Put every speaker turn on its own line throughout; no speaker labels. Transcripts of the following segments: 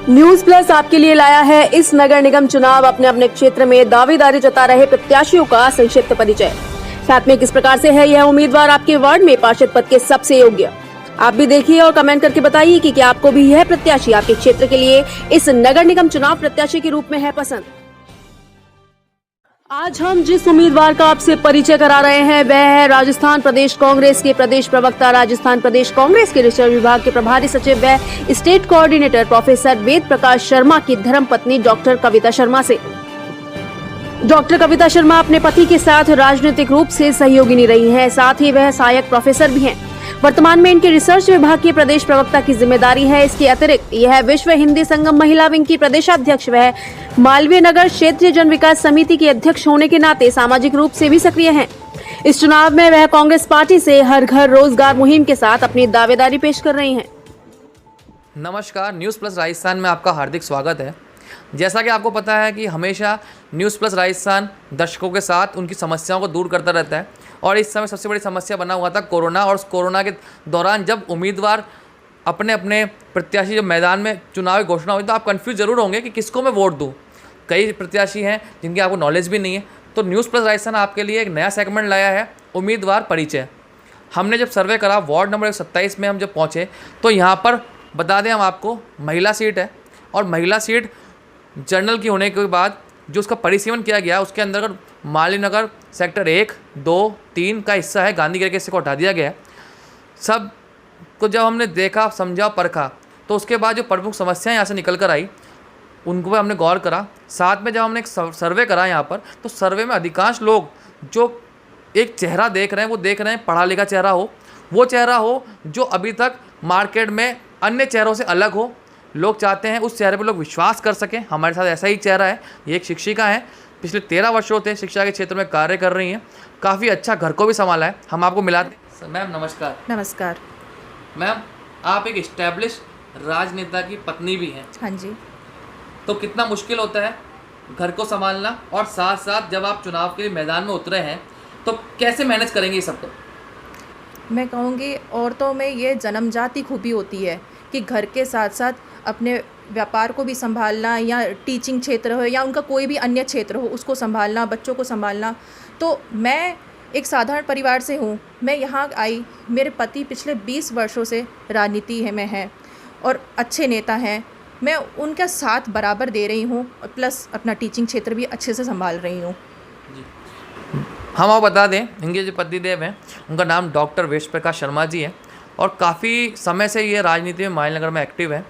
News plus आपके लिए लाया है इस नगर निगम चुनाव अपने अपने क्षेत्र में दावेदारी जता रहे प्रत्याशियों का संक्षिप्त परिचय। साथ में किस प्रकार से है यह उम्मीदवार आपके वार्ड में पार्षद पद के सबसे योग्य। आप भी देखिए और कमेंट करके बताइए कि क्या आपको भी यह प्रत्याशी आपके क्षेत्र के लिए इस नगर निगम चुनाव प्रत्याशी के रूप में है पसंद। आज हम जिस उम्मीदवार का आपसे परिचय करा रहे हैं वह है राजस्थान प्रदेश कांग्रेस के प्रदेश प्रवक्ता, राजस्थान प्रदेश कांग्रेस के रिसर्च विभाग के प्रभारी सचिव व state coordinator professor Ved Prakash Sharma की धर्मपत्नी डॉक्टर कविता शर्मा से। डॉक्टर कविता शर्मा अपने पति के साथ राजनीतिक रूप से सहयोगिनी रही हैं, साथ ही वह सहायक प्रोफेसर भी हैं। वर्तमान में इनके रिसर्च विभाग की प्रदेश प्रवक्ता की जिम्मेदारी है। इसके अतिरिक्त यह विश्व हिंदी संगम महिला विंग की प्रदेशाध्यक्ष व मालवीय नगर क्षेत्रीय जन विकास समिति के अध्यक्ष होने के नाते सामाजिक रूप से भी सक्रिय हैं। इस चुनाव में वह कांग्रेस पार्टी से हर घर रोजगार मुहिम के साथ अपनी दावेदारी पेश कर रही हैं।
नमस्कार, न्यूज़ प्लस राजस्थान में आपका हार्दिक स्वागत है। जैसा कि आपको पता है कि हमेशा न्यूज़ प्लस राजस्थान दर्शकों के साथ उनकी समस्याओं को दूर करता रहता है और इस समय सबसे बड़ी समस्या बना हुआ था कोरोना। और उस कोरोना के दौरान जब उम्मीदवार अपने अपने प्रत्याशी जब मैदान में चुनाव की घोषणा हुई तो आप कंफ्यूज जरूर होंगे कि किसको मैं वोट दूं। कई प्रत्याशी हैं जिनकी आपको नॉलेज भी नहीं है, तो न्यूज़ प्लस राजस्थान आपके लिए एक नया सेगमेंट लाया है, उम्मीदवार परिचय। हमने जब सर्वे करा वार्ड नंबर 27 में हम जब पहुँचे तो यहाँ पर बता दें हम आपको महिला सीट है और महिला सीट जनरल की होने के बाद जो उसका परिसीमन किया गया उसके अंदर माली नगर सेक्टर 1, 2, 3 का हिस्सा है, गांधीनगर के हिस्से को हटा दिया गया है। सब को जब हमने देखा, समझा, परखा तो उसके बाद जो प्रमुख समस्याएं यहाँ से निकल कर आई उनको पर हमने गौर करा। साथ में जब हमने एक सर्वे करा यहाँ पर तो सर्वे में अधिकांश लोग जो एक चेहरा देख रहे हैं वो देख रहे हैं पढ़ा लिखा चेहरा हो, वो चेहरा हो जो अभी तक मार्केट में अन्य चेहरों से अलग हो। लोग चाहते हैं उस चेहरे पर लोग विश्वास कर सकें। हमारे साथ ऐसा ही चेहरा है, ये एक शिक्षिका है, पिछले 13 वर्षों से शिक्षा के क्षेत्र में कार्य कर रही हैं, काफ़ी अच्छा घर को भी संभाला है। हम आपको मिलाते। मैम नमस्कार।
नमस्कार
मैम, आप एक इस्टेब्लिश राजनेता की पत्नी भी हैं।
हाँ जी।
तो कितना मुश्किल होता है घर को संभालना और साथ साथ जब आप चुनाव के लिए मैदान में उतरे हैं तो कैसे मैनेज करेंगे ये सबको?
मैं कहूँगी औरतों में ये जन्मजाति खूबी होती है कि घर के साथ साथ अपने व्यापार को भी संभालना या टीचिंग क्षेत्र हो या उनका कोई भी अन्य क्षेत्र हो उसको संभालना, बच्चों को संभालना। तो मैं एक साधारण परिवार से हूँ। मैं यहाँ आई, मेरे पति पिछले 20 वर्षों से राजनीति में हैं और अच्छे नेता हैं। मैं उनका साथ बराबर दे रही हूँ और प्लस अपना टीचिंग क्षेत्र भी अच्छे से संभाल रही हूँ।
हम आपको बता दें इनके जो पतिदेव हैं उनका नाम डॉक्टर वेद प्रकाश शर्मा जी है और काफ़ी समय से ये राजनीति में मालनगर में एक्टिव है।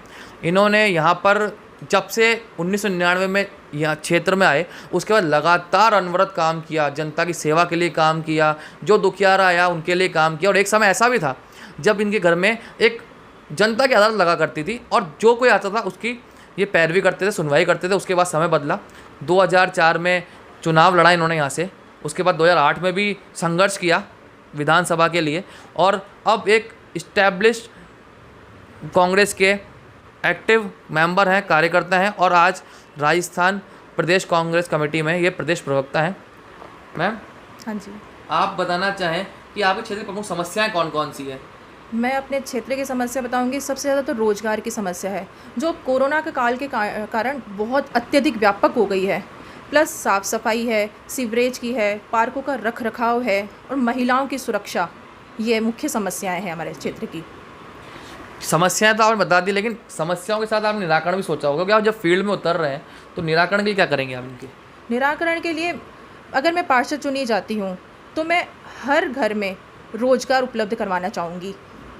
इन्होंने यहाँ पर जब से 1999 में यहाँ क्षेत्र में आए उसके बाद लगातार अनवरत काम किया, जनता की सेवा के लिए काम किया, जो दुखियारा आया उनके लिए काम किया। और एक समय ऐसा भी था जब इनके घर में एक जनता की अदालत लगा करती थी और जो कोई आता था उसकी ये पैरवी करते थे, सुनवाई करते थे। उसके बाद समय बदला, 2004 में चुनाव लड़ा इन्होंने यहाँ से, उसके बाद 2008 में भी संघर्ष किया विधानसभा के लिए और अब एक इस्टेब्लिश कांग्रेस के एक्टिव मेंबर हैं, कार्यकर्ता हैं और आज राजस्थान प्रदेश कांग्रेस कमेटी में ये प्रदेश प्रवक्ता हैं। मैम
हाँ जी।
आप बताना चाहें कि आपके क्षेत्र की प्रमुख समस्याएं कौन कौन सी है?
मैं अपने क्षेत्र की समस्या बताऊंगी। सबसे ज़्यादा तो रोज़गार की समस्या है जो कोरोना के काल के कारण बहुत अत्यधिक व्यापक हो गई है। प्लस साफ़ सफाई है, सीवरेज की है, पार्कों का रख रखाव है और महिलाओं की सुरक्षा, ये मुख्य समस्याएं हैं हमारे क्षेत्र की।
समस्याएं तो आपने बता दी, लेकिन समस्याओं के साथ आपने निराकरण भी सोचा होगा कि आप जब फील्ड में उतर रहे हैं तो निराकरण के लिए क्या करेंगे आप इनके?
निराकरण के लिए अगर मैं पार्षद चुनी जाती हूँ तो मैं हर घर में रोज़गार उपलब्ध करवाना चाहूँगी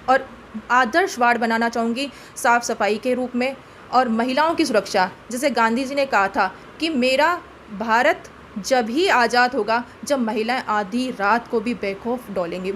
और आदर्श वार्ड बनाना चाहूँगी साफ़ सफाई के रूप में और महिलाओं की सुरक्षा। जैसे गांधी जी ने कहा था कि मेरा भारत जब ही आज़ाद होगा जब महिलाएं आधी रात को भी बेखौफ डोलेंगी,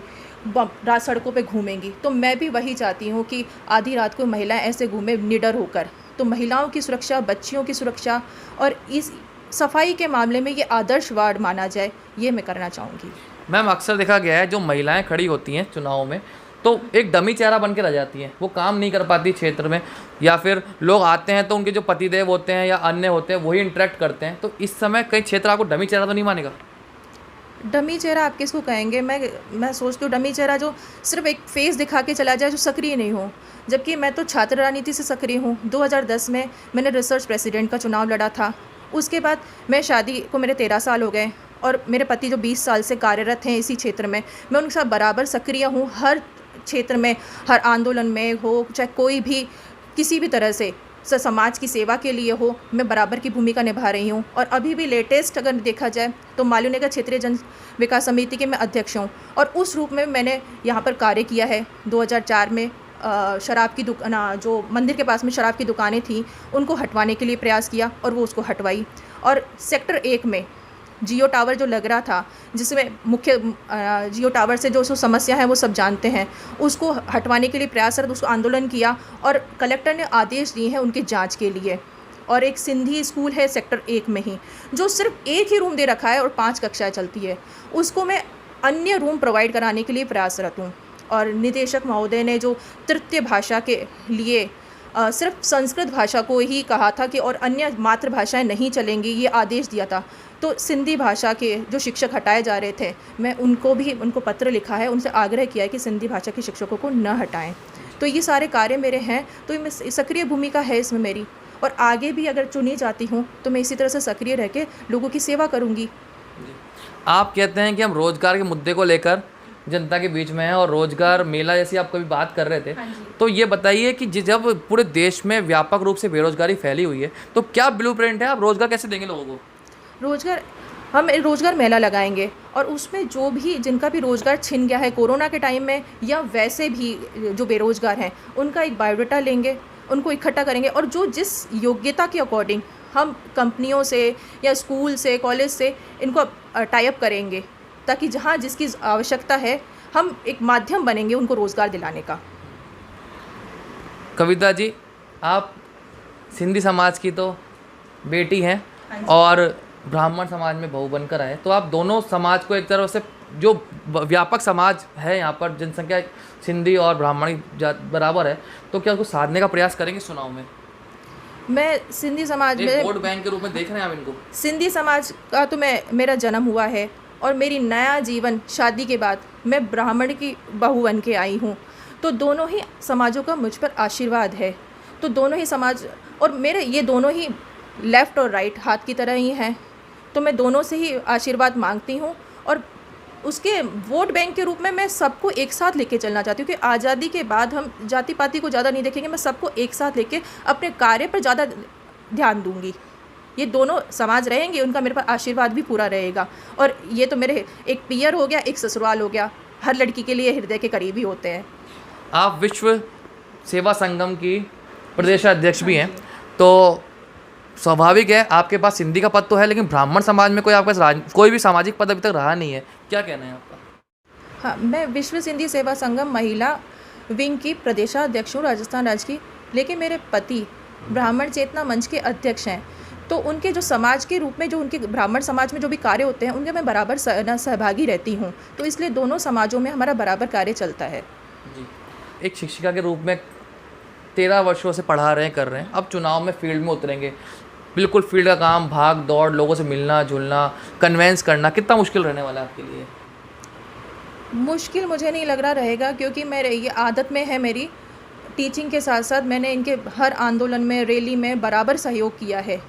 रात सड़कों पे घूमेंगी। तो मैं भी वही चाहती हूँ कि आधी रात को महिलाएं ऐसे घूमें निडर होकर। तो महिलाओं की सुरक्षा, बच्चियों की सुरक्षा और इस सफाई के मामले में ये आदर्श वार्ड माना जाए, ये मैं करना चाहूँगी।
मैम, अक्सर देखा गया है जो महिलाएं खड़ी होती हैं चुनाव में तो एक डमी चेहरा बन के रह जाती हैं, वो काम नहीं कर पाती क्षेत्र में, या फिर लोग आते हैं तो उनके जो पतिदेव होते हैं या अन्य होते हैं वही इंटरेक्ट करते हैं। तो इस समय कई क्षेत्र आपको डमी चेहरा तो नहीं मानेगा?
डमी चेहरा आप किसको कहेंगे? मैं सोचती हूँ डमी चेहरा जो सिर्फ़ एक फ़ेस दिखा के चला जाए, जो सक्रिय नहीं हो। जबकि मैं तो छात्र राजनीति से सक्रिय हूँ। 2010 में मैंने रिसर्च प्रेसिडेंट का चुनाव लड़ा था। उसके बाद मैं शादी को मेरे 13 साल हो गए और मेरे पति जो 20 साल से कार्यरत हैं इसी क्षेत्र में, मैं उनके साथ बराबर सक्रिय हूँ। हर क्षेत्र में, हर आंदोलन में हो, चाहे कोई भी किसी भी तरह से समाज की सेवा के लिए हो, मैं बराबर की भूमिका निभा रही हूँ। और अभी भी लेटेस्ट अगर देखा जाए तो मालूनगर क्षेत्रीय जन विकास समिति के मैं अध्यक्ष हूँ और उस रूप में मैंने यहाँ पर कार्य किया है। 2004 में शराब की जो मंदिर के पास में शराब की दुकानें थीं उनको हटवाने के लिए प्रयास किया और वो उसको हटवाई। और सेक्टर 1 में जियो टावर जो लग रहा था, जिसमें मुख्य जियो टावर से जो समस्या है वो सब जानते हैं, उसको हटवाने के लिए प्रयासरत उसको आंदोलन किया और कलेक्टर ने आदेश दिए हैं उनकी जांच के लिए। और एक सिंधी स्कूल है सेक्टर 1 में ही, जो सिर्फ एक ही रूम दे रखा है और 5 कक्षाएं चलती है, उसको मैं अन्य रूम प्रोवाइड कराने के लिए प्रयासरत हूँ। और निदेशक महोदय ने जो तृतीय भाषा के लिए सिर्फ संस्कृत भाषा को ही कहा था कि और अन्य मातृभाषाएं नहीं चलेंगी, ये आदेश दिया था, तो सिंधी भाषा के जो शिक्षक हटाए जा रहे थे, मैं उनको पत्र लिखा है, उनसे आग्रह किया है कि सिंधी भाषा के शिक्षकों को न हटाएं। तो ये सारे कार्य मेरे हैं, तो ये सक्रिय भूमिका है इसमें मेरी, और आगे भी अगर चुनी जाती हूँ तो मैं इसी तरह से सक्रिय रह के लोगों की सेवा करूँगी।
आप कहते हैं कि हम रोजगार के मुद्दे को लेकर जनता के बीच में है और रोजगार मेला जैसी आप कभी बात कर रहे थे, तो ये बताइए कि जब पूरे देश में व्यापक रूप से बेरोजगारी फैली हुई है तो क्या ब्लूप्रिंट है, आप रोजगार कैसे देंगे लोगों को?
हम रोज़गार मेला लगाएंगे और उसमें जो भी जिनका भी रोज़गार छिन गया है कोरोना के टाइम में या वैसे भी जो बेरोज़गार हैं, उनका एक बायोडाटा लेंगे, उनको इकट्ठा करेंगे और जो जिस योग्यता के अकॉर्डिंग हम कंपनियों से या स्कूल से, कॉलेज से इनको टाई अप करेंगे, ताकि जहाँ जिसकी आवश्यकता है हम एक माध्यम बनेंगे उनको रोज़गार दिलाने का।
कविता जी, आप सिंधी समाज की तो बेटी हैं और ब्राह्मण समाज में बहू बनकर आए, तो आप दोनों समाज को एक तरफ से, जो व्यापक समाज है यहाँ पर जनसंख्या सिंधी और ब्राह्मणी बराबर है, तो क्या उसको साधने का प्रयास करेंगे चुनाव में?
मैं सिंधी समाज में
वोट बैंक के रूप में देख रहे हैं आप इनको?
सिंधी समाज का तो मेरा जन्म हुआ है और मेरी नया जीवन शादी के बाद मैं ब्राह्मण की बहू बन के आई हूँ, तो दोनों ही समाजों का मुझ पर आशीर्वाद है। तो दोनों ही समाज और मेरे ये दोनों ही लेफ़्ट और राइट हाथ की तरह ही हैं, तो मैं दोनों से ही आशीर्वाद मांगती हूँ और उसके वोट बैंक के रूप में मैं सबको एक साथ लेके चलना चाहती हूँ कि आज़ादी के बाद हम जाति पाति को ज़्यादा नहीं देखेंगे, मैं सबको एक साथ लेके अपने कार्य पर ज़्यादा ध्यान दूँगी। ये दोनों समाज रहेंगे, उनका मेरे पर आशीर्वाद भी पूरा रहेगा। और ये तो मेरे एक पियर हो गया, एक ससुराल हो गया, हर लड़की के लिए हृदय के करीबी होते हैं।
आप विश्व सेवा संगम की प्रदेशाध्यक्ष भी हैं, तो स्वाभाविक है आपके पास सिंधी का पद तो है, लेकिन ब्राह्मण समाज में कोई भी सामाजिक पद अभी तक रहा नहीं है, क्या कहना है आपका?
हाँ, मैं विश्व सिंधी सेवा संगम महिला विंग की प्रदेशाध्यक्ष हूँ राजस्थान राज्य की, लेकिन मेरे पति ब्राह्मण चेतना मंच के अध्यक्ष हैं, तो उनके जो समाज के रूप में जो उनके ब्राह्मण समाज में जो भी कार्य होते हैं उनके मैं बराबर सहभागी रहती हूँ, तो इसलिए दोनों समाजों में हमारा बराबर कार्य चलता है।
जी, एक शिक्षिका के रूप में 13 वर्षों से पढ़ा रहे हैं, कर रहे हैं, अब चुनाव में फील्ड में उतरेंगे, बिल्कुल फील्ड का काम, भाग दौड़, लोगों से मिलना जुलना, कन्वेंस करना, कितना मुश्किल रहने वाला है आपके लिए?
मुश्किल मुझे नहीं लग रहा रहेगा, क्योंकि मेरे ये आदत में है मेरी, टीचिंग के साथ साथ मैंने इनके हर आंदोलन में, रैली में बराबर सहयोग किया है,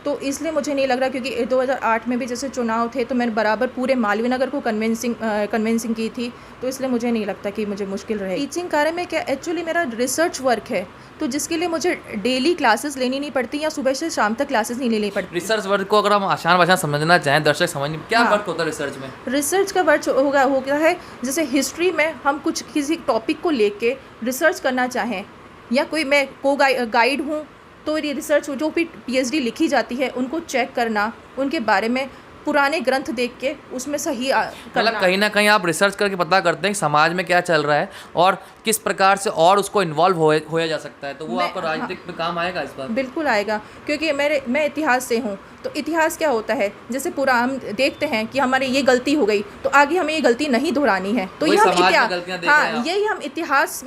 तो इसलिए मुझे नहीं लग रहा, क्योंकि 2008 में भी जैसे चुनाव थे तो मैंने बराबर पूरे मालवीय नगर को कन्विंसिंग की थी, तो इसलिए मुझे नहीं लगता कि मुझे मुश्किल रहे। टीचिंग कार्य में क्या, एक्चुअली मेरा रिसर्च वर्क है, तो जिसके लिए मुझे डेली क्लासेस लेनी नहीं पड़ती या सुबह से शाम तक क्लासेस नहीं लेनी पड़ती।
रिसर्च वर्क को अगर हम आसान भाषा समझना चाहें, दर्शक समझ, क्या वर्क होता है रिसर्च में?
रिसर्च का वर्क हो गया है, जैसे हिस्ट्री में हम कुछ किसी टॉपिक को लेके रिसर्च करना चाहें, या कोई मैं को गाइड हूँ, तो ये रिसर्च जो भी पीएचडी लिखी जाती है उनको चेक करना, उनके बारे में पुराने ग्रंथ देख के उसमें सही
मतलब कहीं ना कहीं आप रिसर्च करके पता करते हैं कि समाज में क्या चल रहा है और किस प्रकार से और उसको इन्वॉल्व होया जा सकता है, तो वो आपको राजनीतिक में काम आएगा इस बार?
बिल्कुल आएगा, क्योंकि मैं इतिहास से हूँ, तो इतिहास क्या होता है, जैसे पूरा हम देखते हैं कि हमारी ये गलती हो गई तो आगे हमें ये गलती नहीं दोहरानी है, तो ये हम यही हम इतिहास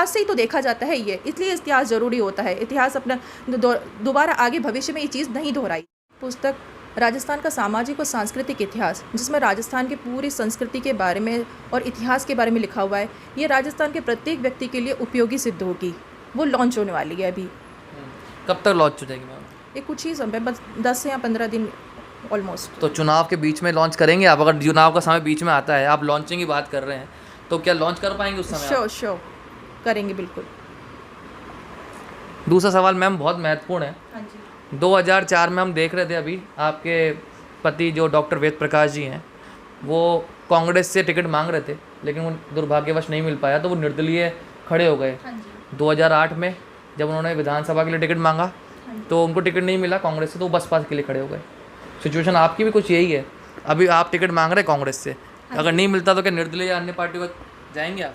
से ही तो देखा जाता है ये, इसलिए इतिहास ज़रूरी होता है। इतिहास अपना दोबारा आगे भविष्य में ये चीज़ नहीं दोहराई। पुस्तक राजस्थान का सामाजिक और सांस्कृतिक इतिहास, जिसमें राजस्थान की पूरी संस्कृति के बारे में और इतिहास के बारे में लिखा हुआ है, ये राजस्थान के प्रत्येक व्यक्ति के लिए उपयोगी सिद्ध होगी। वो लॉन्च होने वाली है अभी।
कब तक लॉन्च हो जाएगी मैम?
ये कुछ ही समय, बस 10 से या 15 दिन ऑलमोस्ट।
तो चुनाव के बीच में लॉन्च करेंगे आप? अगर चुनाव का समय बीच में आता है, आप लॉन्चिंग की बात कर रहे हैं, तो क्या लॉन्च कर पाएंगे उस समय आप?
श्योर करेंगे, बिल्कुल।
दूसरा सवाल मैम बहुत महत्वपूर्ण है।
हाँ जी।
2004 में हम देख रहे थे, अभी आपके पति जो डॉक्टर वेद प्रकाश जी हैं, वो कांग्रेस से टिकट मांग रहे थे, लेकिन वो दुर्भाग्यवश नहीं मिल पाया, तो वो निर्दलीय खड़े हो गए।
हाँ जी।
2008 में जब उन्होंने विधानसभा के लिए टिकट मांगा तो उनको टिकट नहीं मिला कांग्रेस से, तो वो बसपा के लिए खड़े हो गए। सिचुएशन आपकी भी कुछ यही है, अभी आप टिकट मांग रहे हैं कांग्रेस से, अगर नहीं मिलता तो क्या निर्दलीय या अन्य पार्टी को जाएंगे आप?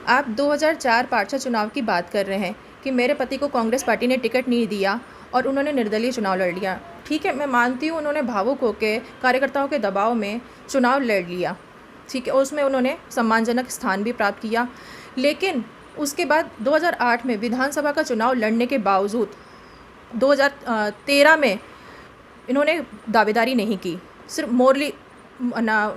आप 2004 पार्षद चुनाव की बात कर रहे हैं कि मेरे पति को कांग्रेस पार्टी ने टिकट नहीं दिया और उन्होंने निर्दलीय चुनाव लड़ लिया। ठीक है, मैं मानती हूँ उन्होंने भावुक होकर कार्यकर्ताओं के दबाव में चुनाव लड़ लिया, ठीक है, और उसमें उन्होंने सम्मानजनक स्थान भी प्राप्त किया। लेकिन उसके बाद 2008 में विधानसभा का चुनाव लड़ने के बावजूद 2013 में इन्होंने दावेदारी नहीं की। सिर्फ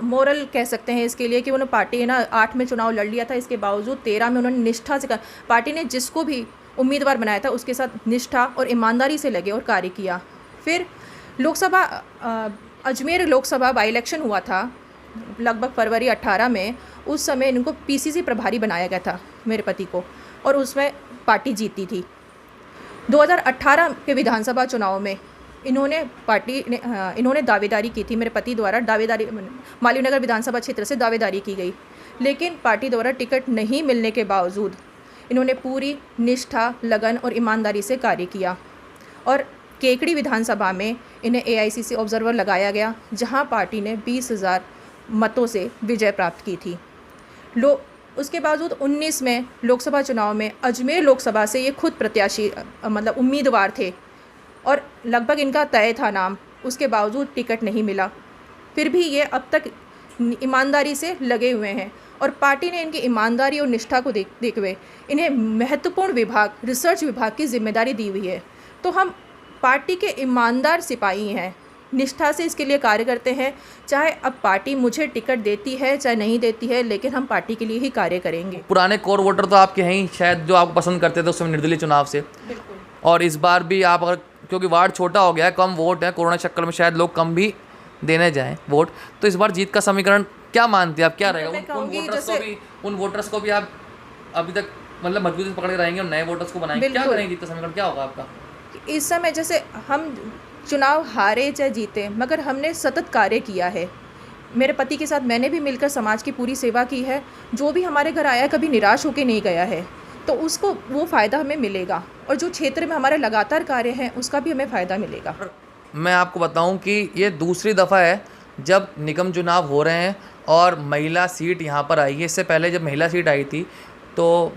मोरल कह सकते हैं इसके लिए कि उन्होंने पार्टी 8 में चुनाव लड़ लिया था, इसके बावजूद 13 में उन्होंने निष्ठा से पार्टी ने जिसको भी उम्मीदवार बनाया था उसके साथ निष्ठा और ईमानदारी से लगे और कार्य किया। फिर लोकसभा अजमेर लोकसभा बाई इलेक्शन हुआ था लगभग फरवरी 18 में। उस समय इनको पीसीसी प्रभारी बनाया गया था मेरे पति को, और उसमें पार्टी जीती थी। 2018 के विधानसभा चुनाव में इन्होंने दावेदारी की थी, मेरे पति द्वारा दावेदारी मालवीय नगर विधानसभा क्षेत्र से दावेदारी की गई, लेकिन पार्टी द्वारा टिकट नहीं मिलने के बावजूद इन्होंने पूरी निष्ठा, लगन और ईमानदारी से कार्य किया और केकड़ी विधानसभा में इन्हें एआईसीसी ऑब्जर्वर लगाया गया, जहां पार्टी ने 20,000 मतों से विजय प्राप्त की थी। उसके बावजूद 19 में लोकसभा चुनाव में अजमेर लोकसभा से ये खुद प्रत्याशी मतलब उम्मीदवार थे और लगभग इनका तय था नाम, उसके बावजूद टिकट नहीं मिला। फिर भी ये अब तक ईमानदारी से लगे हुए हैं और पार्टी ने इनकी ईमानदारी और निष्ठा को देखते हुए इन्हें महत्वपूर्ण विभाग, रिसर्च विभाग की जिम्मेदारी दी हुई है। तो हम पार्टी के ईमानदार सिपाही हैं, निष्ठा से इसके लिए कार्य करते हैं। चाहे अब पार्टी मुझे टिकट देती है चाहे नहीं देती है, लेकिन हम पार्टी के लिए ही कार्य करेंगे।
पुराने कोर वोटर तो आपके हैं ही शायद, जो आपको पसंद करते थे उस समय निर्दलीय चुनाव से।
बिल्कुल।
और इस बार भी आप अगर, क्योंकि वार्ड छोटा हो गया है, कम वोट है, कोरोना चक्कर में शायद लोग कम भी देने जाएं वोट, तो इस बार जीत का समीकरण क्या मानते हैं आप, क्या रहेगा? उन वोटर्स को भी आप अभी तक मतलब मजबूती से पकड़ के रहेंगे और नए वोटर्स को बनाएंगे, क्या करेंगे? जीत का समीकरण क्या होगा आपका?
इस समय जैसे हम चुनाव हारे चाहे जीते, मगर हमने सतत कार्य किया है। मेरे पति के साथ मैंने भी मिलकर समाज की पूरी सेवा की है। जो भी हमारे घर आया कभी निराश होकर नहीं गया है, तो उसको वो फ़ायदा हमें मिलेगा और जो क्षेत्र में हमारे लगातार कार्य हैं उसका भी हमें फ़ायदा मिलेगा।
मैं आपको बताऊं कि ये दूसरी दफ़ा है जब निगम चुनाव हो रहे हैं और महिला सीट यहाँ पर आई है। इससे पहले जब महिला सीट आई थी तो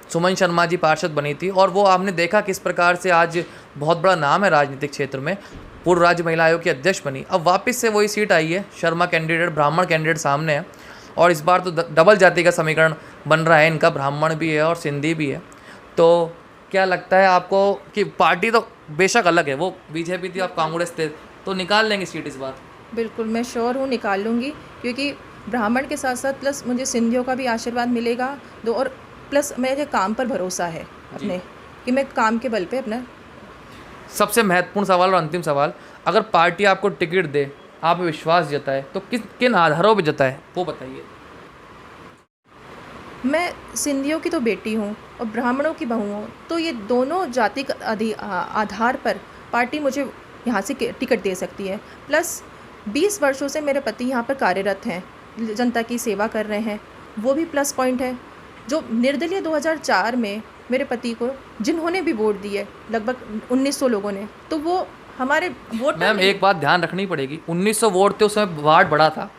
सुमन शर्मा जी पार्षद बनी थी और वो आपने देखा किस प्रकार से आज बहुत बड़ा नाम है राजनीतिक क्षेत्र में, पूर्व राज्य महिला आयोग की अध्यक्ष बनी। अब वापस से वही सीट आई है, शर्मा कैंडिडेट, ब्राह्मण कैंडिडेट सामने है और इस बार तो डबल जाति का समीकरण बन रहा है, इनका ब्राह्मण भी है और सिंधी भी है। तो क्या लगता है आपको कि पार्टी तो बेशक अलग है, वो बीजेपी थी, आप कांग्रेस थे, तो निकाल लेंगे सीट इस बार?
बिल्कुल, मैं श्योर हूँ निकाल लूँगी, क्योंकि ब्राह्मण के साथ साथ प्लस मुझे सिंधियों का भी आशीर्वाद मिलेगा दो, और प्लस मेरे काम पर भरोसा है अपने, कि मैं काम के बल पे अपना।
सबसे महत्वपूर्ण सवाल और अंतिम सवाल, अगर पार्टी आपको टिकट दे, आप विश्वास जताए, तो किन आधारों पर जताए वो बताइए।
मैं सिंधियों की तो बेटी हूँ और ब्राह्मणों की बहू हूँ, तो ये दोनों जाति आधार पर पार्टी मुझे यहाँ से टिकट दे सकती है। प्लस 20 वर्षों से मेरे पति यहाँ पर कार्यरत हैं, जनता की सेवा कर रहे हैं, वो भी प्लस पॉइंट है। जो निर्दलीय 2004 में मेरे पति को जिन्होंने भी वोट दिए, लगभग 1900 लोगों ने, तो वो हमारे वोट।
मैम एक बात ध्यान रखनी पड़ेगी, 1900 वोट थे, उस समय वार्ड बड़ा था,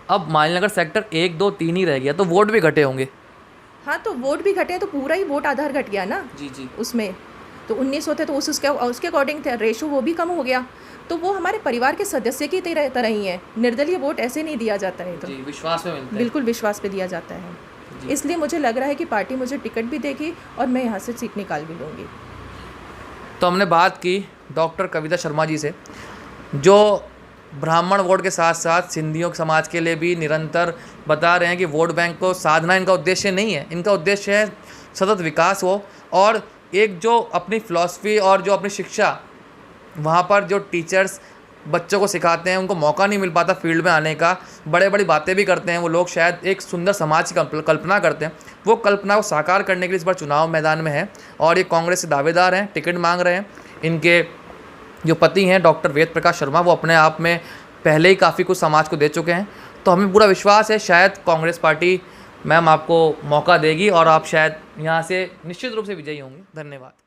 अब मालनगर सेक्टर 1, 2, 3 ही रह गया, तो वोट भी घटे होंगे।
हाँ, तो वोट भी घटे हैं तो पूरा ही वोट आधार घट गया ना।
जी। उसमें
तो 1900 थे तो उसके अकॉर्डिंग थे, रेशो वो भी कम हो गया। तो वो हमारे परिवार के सदस्य की तरह ही है। निर्दलीय वोट ऐसे नहीं दिया जाता है, तो
जी, विश्वास पे मिलता है।
बिल्कुल विश्वास पे दिया जाता है। इसलिए मुझे लग रहा है कि पार्टी मुझे टिकट भी देगी और मैं यहाँ से सीट निकाल भी लूँगी।
तो हमने बात की डॉक्टर कविता शर्मा जी से, जो ब्राह्मण वोट के साथ साथ सिंधियों के समाज के लिए भी निरंतर बता रहे हैं कि वोट बैंक को साधना इनका उद्देश्य नहीं है। इनका उद्देश्य है सतत विकास हो और एक जो अपनी फ़िलॉसफी और जो अपनी शिक्षा वहाँ पर जो टीचर्स बच्चों को सिखाते हैं, उनको मौका नहीं मिल पाता फील्ड में आने का, बड़े बड़ी बातें भी करते हैं वो लोग, शायद एक सुंदर समाज की कल्पना करते हैं, वो कल्पना को साकार करने के लिए इस बार चुनाव मैदान में है और ये कांग्रेस से दावेदार हैं, टिकट मांग रहे हैं। इनके जो पति हैं डॉक्टर वेद प्रकाश शर्मा, वो अपने आप में पहले ही काफ़ी कुछ समाज को दे चुके हैं। तो हमें पूरा विश्वास है शायद कांग्रेस पार्टी मैम आपको मौका देगी और आप शायद यहाँ से निश्चित रूप से विजयी होंगे। धन्यवाद।